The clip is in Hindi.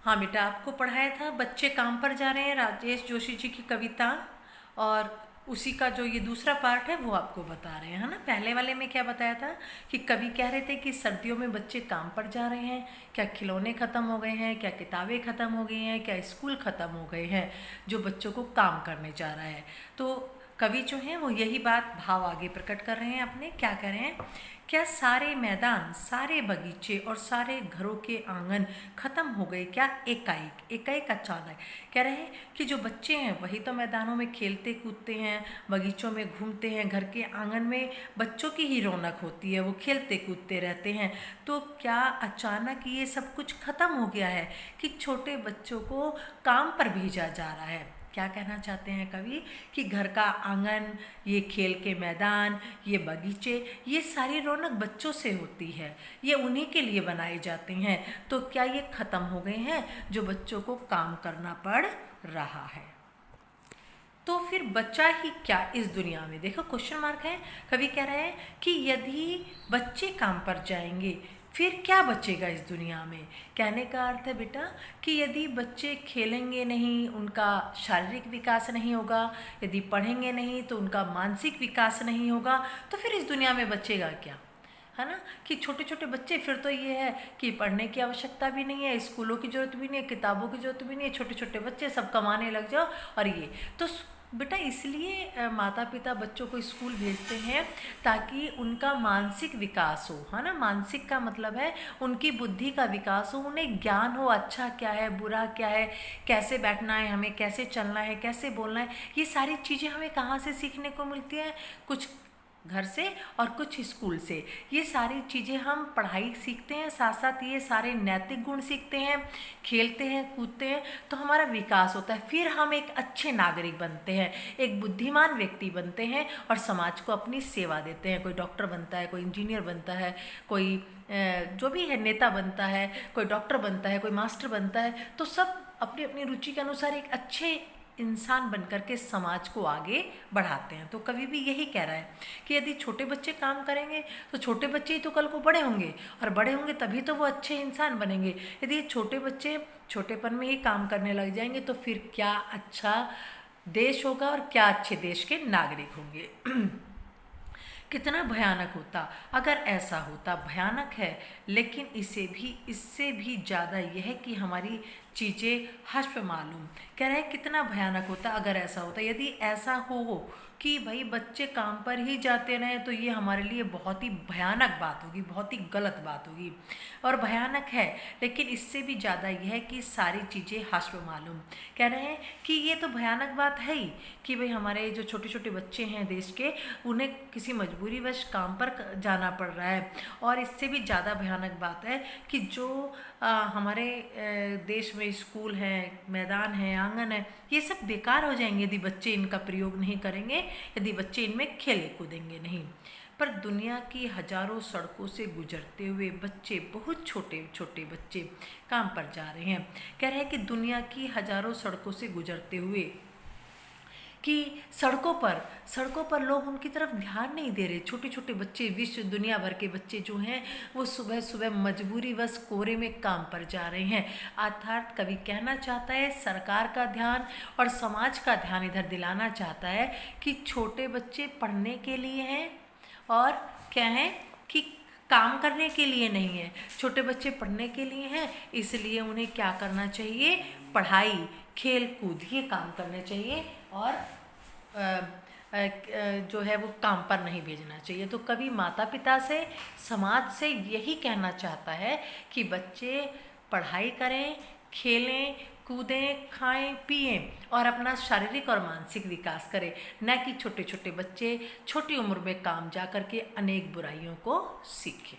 हाँ बेटा, आपको पढ़ाया था बच्चे काम पर जा रहे हैं, राजेश जोशी जी की कविता। और उसी का जो ये दूसरा पार्ट है वो आपको बता रहे हैं, है ना। पहले वाले में क्या बताया था कि कवि कह रहे थे कि सर्दियों में बच्चे काम पर जा रहे हैं, क्या खिलौने ख़त्म हो गए हैं, क्या किताबें ख़त्म हो गई हैं, क्या स्कूल ख़त्म हो गए हैं, जो बच्चों को काम करने जा रहा है। तो कवि जो हैं वो यही बात भाव आगे प्रकट कर रहे हैं अपने। क्या कह रहे हैं, क्या सारे मैदान, सारे बगीचे और सारे घरों के आंगन खत्म हो गए क्या एकाएक एकाएक अचानक। कह रहे हैं कि जो बच्चे हैं वही तो मैदानों में खेलते कूदते हैं, बगीचों में घूमते हैं, घर के आंगन में बच्चों की ही रौनक होती है, वो खेलते कूदते रहते हैं। तो क्या अचानक ये सब कुछ खत्म हो गया है कि छोटे बच्चों को काम पर भेजा जा रहा है। क्या कहना चाहते हैं कवि कि घर का आंगन, ये खेल के मैदान, ये बगीचे, ये सारी रौनक बच्चों से होती है, ये उन्हीं के लिए बनाए जाते हैं। तो क्या ये ख़त्म हो गए हैं जो बच्चों को काम करना पड़ रहा है। तो फिर बचा ही क्या इस दुनिया में। देखो क्वेश्चन मार्क है। कवि कह रहे हैं कि यदि बच्चे काम पर जाएंगे फिर क्या बचेगा इस दुनिया में। कहने का अर्थ है बेटा कि यदि बच्चे खेलेंगे नहीं, उनका शारीरिक विकास नहीं होगा, यदि पढ़ेंगे नहीं तो उनका मानसिक विकास नहीं होगा, तो फिर इस दुनिया में बचेगा क्या, है ना। कि छोटे छोटे बच्चे, फिर तो ये है कि पढ़ने की आवश्यकता भी नहीं है, स्कूलों की ज़रूरत भी नहीं है, किताबों की ज़रूरत भी नहीं है, छोटे छोटे बच्चे सब कमाने लग जाओ। और ये तो बेटा इसलिए माता पिता बच्चों को स्कूल भेजते हैं ताकि उनका मानसिक विकास हो, है ना। मानसिक का मतलब है उनकी बुद्धि का विकास हो, उन्हें ज्ञान हो अच्छा क्या है, बुरा क्या है, कैसे बैठना है हमें, कैसे चलना है, कैसे बोलना है। ये सारी चीज़ें हमें कहाँ से सीखने को मिलती हैं, कुछ घर से और कुछ स्कूल से। ये सारी चीज़ें हम पढ़ाई सीखते हैं, साथ साथ ये सारे नैतिक गुण सीखते हैं, खेलते हैं कूदते हैं, तो हमारा विकास होता है। फिर हम एक अच्छे नागरिक बनते हैं, एक बुद्धिमान व्यक्ति बनते हैं और समाज को अपनी सेवा देते हैं। कोई डॉक्टर बनता है, कोई इंजीनियर बनता है, कोई जो भी है नेता बनता है, कोई डॉक्टर बनता है, कोई मास्टर बनता है। तो सब अपनी अपनी रुचि के अनुसार एक अच्छे इंसान बनकर के समाज को आगे बढ़ाते हैं। तो कवि भी यही कह रहा है कि यदि छोटे बच्चे काम करेंगे तो छोटे बच्चे ही तो कल को बड़े होंगे, और बड़े होंगे तभी तो वो अच्छे इंसान बनेंगे। यदि ये छोटे बच्चे छोटेपन में ही काम करने लग जाएंगे तो फिर क्या अच्छा देश होगा और क्या अच्छे देश के नागरिक होंगे। कितना भयानक होता अगर ऐसा होता। भयानक है, लेकिन इससे भी ज़्यादा यह है कि हमारी चीज़ें हश्प मालूम। कह रहे हैं कितना भयानक होता अगर ऐसा होता। यदि ऐसा हो कि भाई बच्चे काम पर ही जाते रहें तो ये हमारे लिए बहुत ही भयानक बात होगी, बहुत ही गलत बात होगी और भयानक है। लेकिन इससे भी ज़्यादा यह है कि सारी चीज़ें हश्प मालूम। कह रहे हैं कि ये तो भयानक बात है ही कि भाई हमारे जो छोटे छोटे बच्चे हैं देश के, उन्हें किसी मजबूरीवश काम पर जाना पड़ रहा है। और इससे भी ज़्यादा भयानक बात है कि जो हमारे देश में स्कूल हैं, मैदान हैं, आंगन है, ये सब बेकार हो जाएंगे यदि बच्चे इनका प्रयोग नहीं करेंगे, यदि बच्चे इनमें खेले कूदेंगे नहीं। पर दुनिया की हजारों सड़कों से गुजरते हुए बच्चे, बहुत छोटे छोटे बच्चे काम पर जा रहे हैं। कह रहे हैं कि दुनिया की हजारों सड़कों से गुजरते हुए कि सड़कों पर लोग उनकी तरफ ध्यान नहीं दे रहे। छोटे छोटे बच्चे, विश्व दुनिया भर के बच्चे जो हैं वो सुबह सुबह मजबूरीवश कोहरे में काम पर जा रहे हैं। अर्थात कवि कहना चाहता है, सरकार का ध्यान और समाज का ध्यान इधर दिलाना चाहता है कि छोटे बच्चे पढ़ने के लिए हैं और क्या है कि काम करने के लिए नहीं है। छोटे बच्चे पढ़ने के लिए हैं, इसलिए उन्हें क्या करना चाहिए, पढ़ाई, खेल कूद, ये काम करने चाहिए और जो है वो काम पर नहीं भेजना चाहिए। तो कभी माता पिता से, समाज से यही कहना चाहता है कि बच्चे पढ़ाई करें, खेलें कूदें, खाएं पिएं और अपना शारीरिक और मानसिक विकास करें, न कि छोटे छोटे बच्चे छोटी उम्र में काम जा कर के अनेक बुराइयों को सीखें।